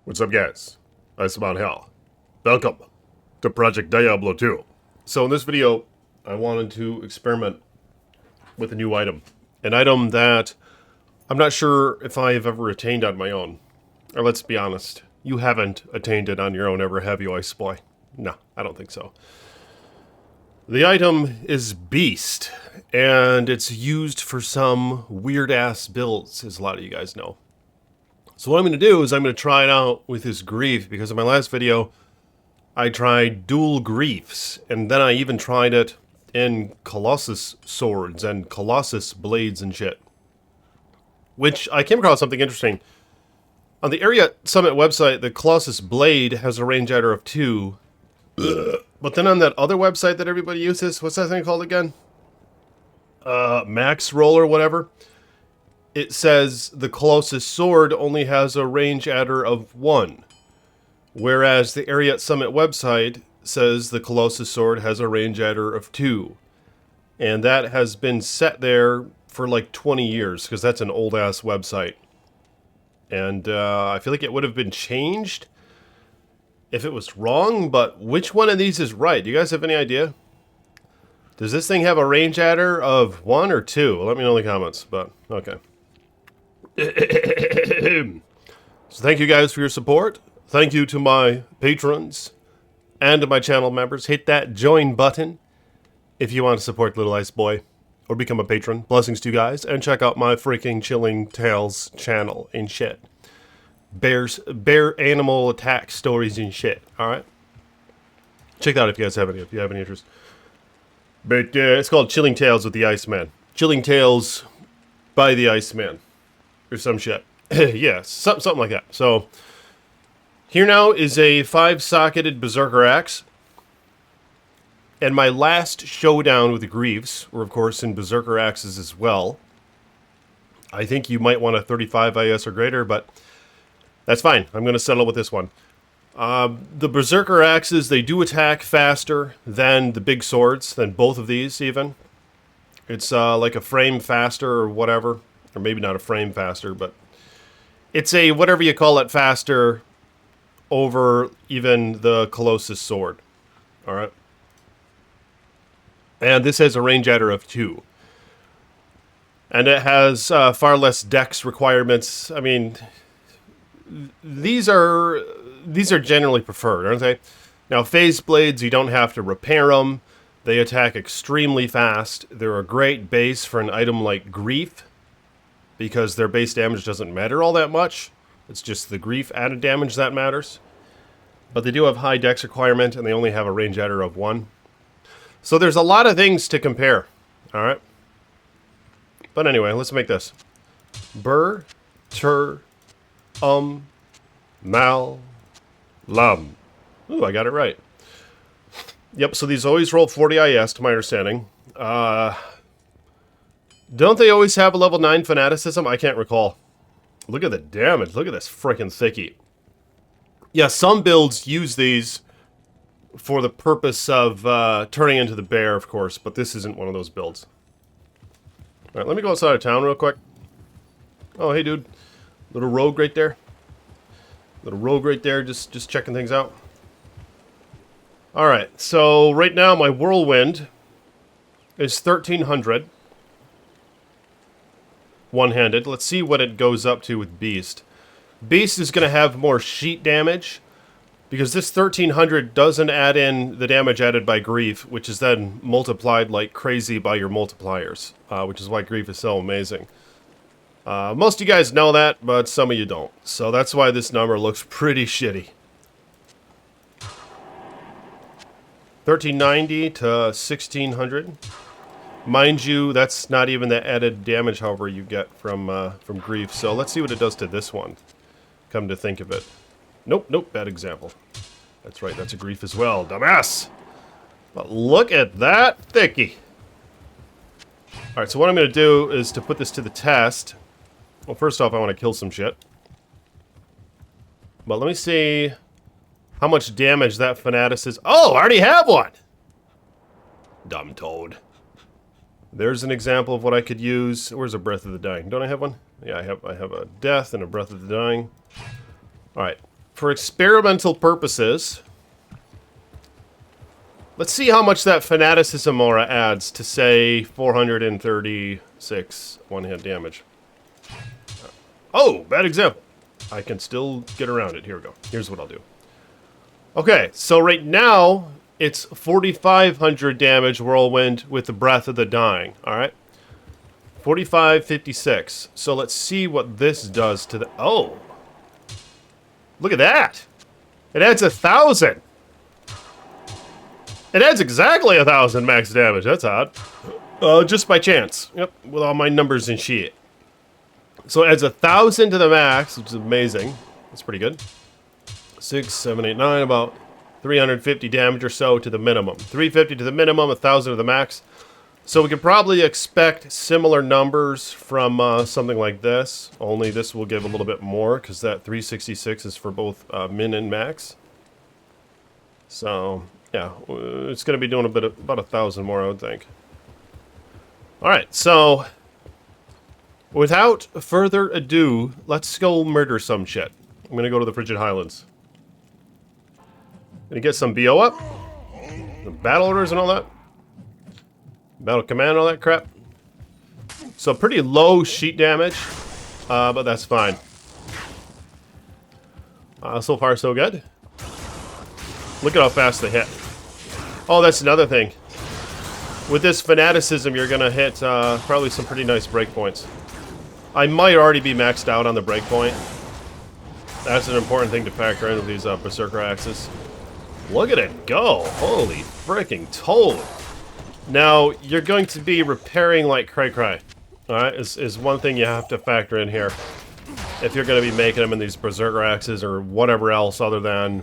What's up, guys? Iceman here. Welcome to Project Diablo 2. So in this video, I wanted to experiment with a new item. An item that I'm not sure if I have ever attained on my own. Or let's be honest, you haven't attained it on your own ever, have you, Ice Boy? No, I don't think so. The item is Beast, and it's used for some weird-ass builds, as a lot of you guys know. So what I'm going to do is I'm going to try it out with this Grief, because in my last video, I tried dual Griefs, and then I even tried it in Colossus swords and Colossus blades and shit. Which, I came across something interesting. On the Area Summit website, the Colossus blade has a range adder of 2. But then on that other website that everybody uses, what's that thing called again? Max Roll or whatever. It says the Colossus sword only has a range adder of 1. Whereas the Area Summit website says the Colossus sword has a range adder of 2. And that has been set there for like 20 years, because that's an old-ass website. And I feel like it would have been changed if it was wrong, but which one of these is right? Do you guys have any idea? Does this thing have a range adder of 1 or 2? Let me know in the comments, but okay. So thank you guys for your support. Thank you to my patrons and to my channel members. Hit that join button if you want to support Little Ice Boy or become a patron. Blessings to you guys, and check out my freaking Chilling Tales channel and shit. Bear animal attack stories and shit. All right, check that out if you guys have any. If you have any interest. But it's called Chilling Tales with the Iceman. Chilling Tales by the Iceman, or some shit. Yeah, something like that. So here now is a 5-socketed Berserker axe. And my last showdown with the Greaves were, of course, in Berserker axes as well. I think you might want a 35 IS or greater, but that's fine. I'm going to settle with this one. The Berserker axes, they do attack faster than the big swords, than both of these even. It's like a frame faster or whatever. Or maybe not a frame faster, but it's a whatever you call it faster over even the Colossus sword. Alright. And this has a range adder of 2. And it has far less dex requirements. I mean, these are generally preferred, aren't they? Now, phase blades, you don't have to repair them. They attack extremely fast. They're a great base for an item like Grief, because their base damage doesn't matter all that much. It's just the Grief added damage that matters. But they do have high dex requirement, and they only have a range adder of 1. So there's a lot of things to compare. Alright? But anyway, let's make this. Mal, Lum. Ooh, I got it right. Yep, so these always roll 40 IS, to my understanding. Don't they always have a level 9 fanaticism? I can't recall. Look at the damage. Look at this freaking thickie. Yeah, some builds use these for the purpose of turning into the bear, of course, but this isn't one of those builds. Alright, let me go outside of town real quick. Oh, hey, dude. Little rogue right there. Little rogue right there, just checking things out. Alright, so right now my whirlwind is 1300. One-handed. Let's see what it goes up to with Beast. Beast is going to have more sheet damage, because this 1300 doesn't add in the damage added by Grief, which is then multiplied like crazy by your multipliers, which is why Grief is so amazing. Most of you guys know that, but some of you don't. So that's why this number looks pretty shitty. 1390 to 1600. Mind you, that's not even the added damage, however, you get from Grief. So let's see what it does to this one, come to think of it. Nope, bad example. That's right, that's a Grief as well, dumbass! But look at that thickie! Alright, so what I'm going to do is to put this to the test. Well, first off, I want to kill some shit. But let me see how much damage that Fanaticism... Oh, I already have one! Dumb toad. There's an example of what I could use. Where's a Breath of the Dying? Don't I have one? Yeah, I have a Death and a Breath of the Dying. Alright. for experimental purposes, let's see how much that Fanaticism aura adds to, say, 436 one-hit damage. Oh, bad example. I can still get around it. Here we go. Here's what I'll do. Okay, so right now, it's 4,500 damage whirlwind with the Breath of the Dying. Alright? 4556. So let's see what this does to the... Oh! Look at that! It adds 1,000! It adds exactly 1,000 max damage. That's odd. Just by chance. Yep, with all my numbers and shit. So it adds 1,000 to the max, which is amazing. That's pretty good. 6, 7, 8, 9, about 350 damage or so to the minimum. 350 to the minimum, 1,000 to the max. So we could probably expect similar numbers from something like this. Only this will give a little bit more, because that 366 is for both min and max. So, yeah, it's going to be doing a bit of, about 1,000 more, I would think. Alright, so... without further ado, let's go murder some shit. I'm gonna go to the Frigid Highlands. Gonna get some BO up. The battle orders and all that. Battle command and all that crap. So pretty low sheet damage, but that's fine. So far so good. Look at how fast they hit. Oh, that's another thing. With this Fanaticism, you're gonna hit probably some pretty nice breakpoints. I might already be maxed out on the breakpoint. That's an important thing to factor in with these Berserker axes. Look at it go! Holy freaking toad! Now, you're going to be repairing like cray-cray. Alright, is one thing you have to factor in here. If you're going to be making them in these Berserker axes or whatever else other than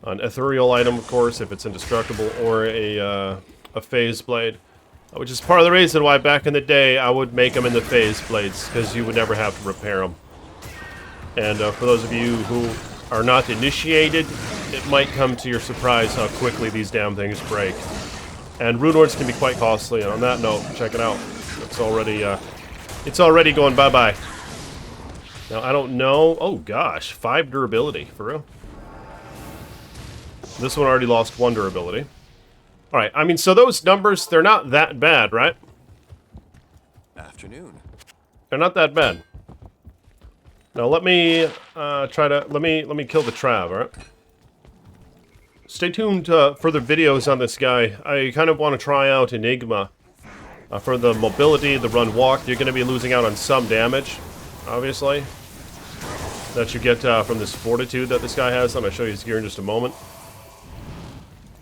an ethereal item, of course, if it's indestructible, or a phase blade. Which is part of the reason why back in the day I would make them in the phase blades, because you would never have to repair them. And for those of you who are not initiated, it might come to your surprise how quickly these damn things break. And rune ords can be quite costly, and on that note, check it out. It's already going bye-bye. Now, I don't know... oh gosh, 5 durability, for real? This one already lost 1 durability. Alright, I mean, so those numbers, they're not that bad, right? Afternoon. They're not that bad. Now let me let me kill the Trav, alright? Stay tuned for further videos on this guy. I kind of want to try out Enigma. For the mobility, the run walk, you're going to be losing out on some damage, obviously. That you get from this fortitude that this guy has. I'm going to show you his gear in just a moment.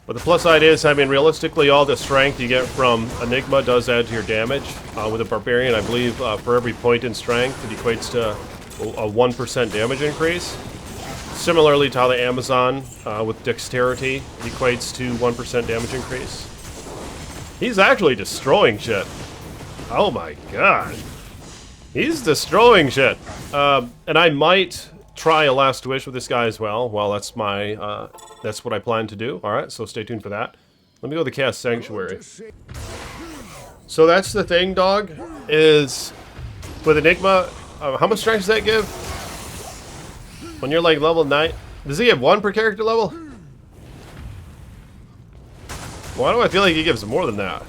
But the plus side is, I mean, realistically, all the strength you get from Enigma does add to your damage. With a Barbarian, I believe for every point in strength, it equates to a 1% damage increase. Similarly to how the Amazon, with Dexterity, equates to 1% damage increase. He's actually destroying shit. Oh my god. He's destroying shit. And I might try a Last Wish with this guy as well. Well, that's my, that's what I plan to do. Alright, so stay tuned for that. Let me go to the Cast Sanctuary. So that's the thing, dog, is with Enigma, how much strength does that give? When you're like level 9? Does he have 1 per character level? Why do I feel like he gives more than that?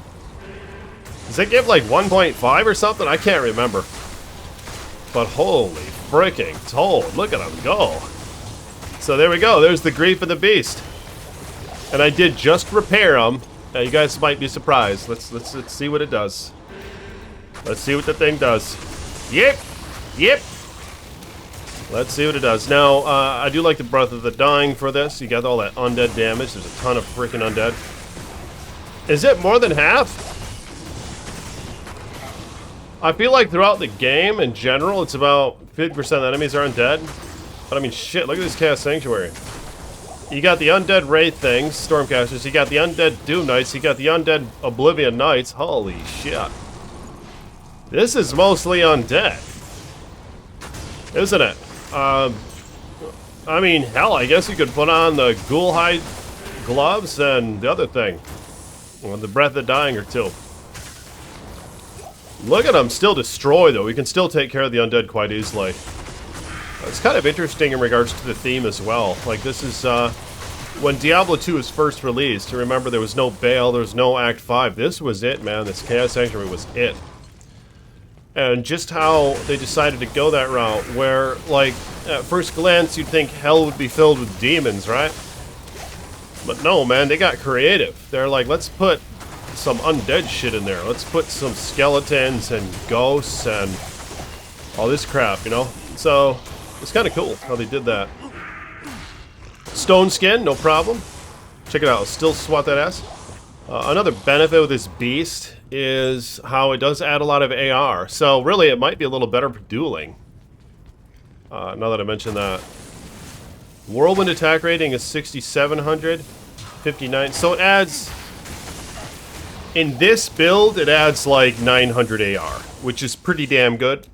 Does it give like 1.5 or something? I can't remember. But holy freaking toad, look at him go. So there we go, there's the Grief of the Beast. And I did just repair him. Now you guys might be surprised. Let's see what it does. Let's see what the thing does. Yep, yep. Let's see what it does. Now, I do like the Breath of the Dying for this. You got all that undead damage. There's a ton of freaking undead. Is it more than half? I feel like throughout the game, in general, it's about 50% of the enemies are undead. But I mean, shit, look at this Cast Sanctuary. You got the undead Wraith things, Stormcasters. You got the undead Doom Knights. You got the undead Oblivion Knights. Holy shit. This is mostly undead. Isn't it? I mean, hell, I guess you could put on the Ghoulhide gloves and the other thing. Well, the Breath of the Dying or two. Look at them still destroy, though. We can still take care of the undead quite easily. It's kind of interesting in regards to the theme as well. Like, this is, when Diablo 2 was first released, remember there was no Baal, there was no Act 5. This was it, man. This Chaos Sanctuary was it. And just how they decided to go that route, where, like, at first glance, you'd think hell would be filled with demons, right? But no, man, they got creative. They're like, let's put some undead shit in there. Let's put some skeletons and ghosts and all this crap, you know? So, it's kind of cool how they did that. Stone skin, no problem. Check it out, I'll still swat that ass. Another benefit with this beast is how it does add a lot of AR. So really, it might be a little better for dueling. Now that I mentioned that. Whirlwind attack rating is 6,700. 59. So it adds... In this build, it adds like 900 AR, which is pretty damn good.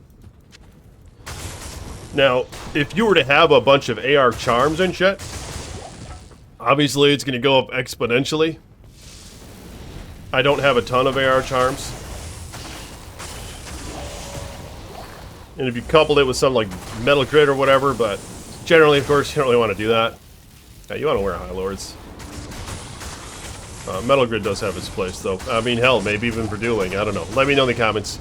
Now, if you were to have a bunch of AR charms and shit, obviously it's going to go up exponentially. I don't have a ton of AR charms. And if you coupled it with something like Metal Grid or whatever, but generally, of course, you don't really want to do that. Yeah, you want to wear High Lords. Metal Grid does have its place, though. I mean, hell, maybe even for dueling. I don't know. Let me know in the comments.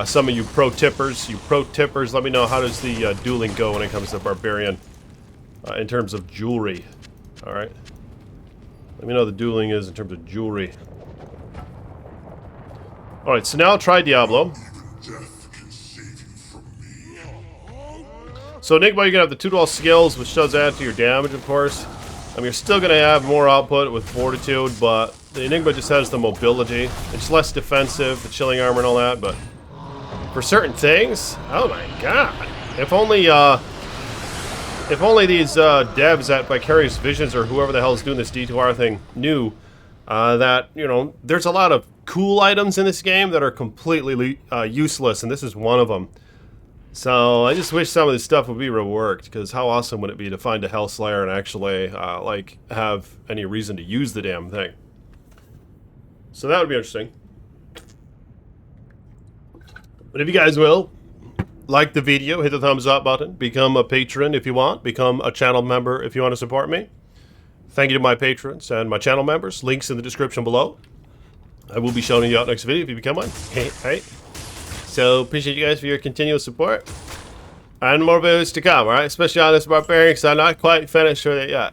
Some of you pro-tippers, let me know, how does the dueling go when it comes to Barbarian in terms of jewelry. Alright. Let me know how the dueling is in terms of jewelry. Alright, so now I'll try Diablo. So Enigma, you're going to have the 2 dual skills, which does add to your damage, of course. I mean, you're still going to have more output with Fortitude, but the Enigma just has the mobility. It's less defensive, the chilling armor and all that, but for certain things, oh my god. If only these devs at Vicarious Visions or whoever the hell is doing this D2R thing knew that, you know, there's a lot of cool items in this game that are completely useless, and this is one of them. So I just wish some of this stuff would be reworked, because how awesome would it be to find a Hellslayer and actually, like, have any reason to use the damn thing. So that would be interesting. But if you guys will, like the video, hit the thumbs up button, become a patron if you want, become a channel member if you want to support me. Thank you to my patrons and my channel members. Links in the description below. I will be showing you out next video if you become one. Hey. So, appreciate you guys for your continuous support. And more videos to come, alright? Especially on this Barbarian, because I'm not quite finished with it yet.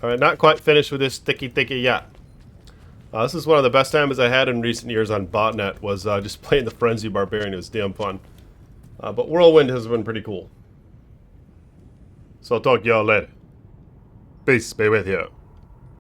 Alright, not quite finished with this thicky yet. This is one of the best times I had in recent years on botnet, was just playing the Frenzy Barbarian. It was damn fun. But Whirlwind has been pretty cool. So I'll talk to y'all later. Peace be with you.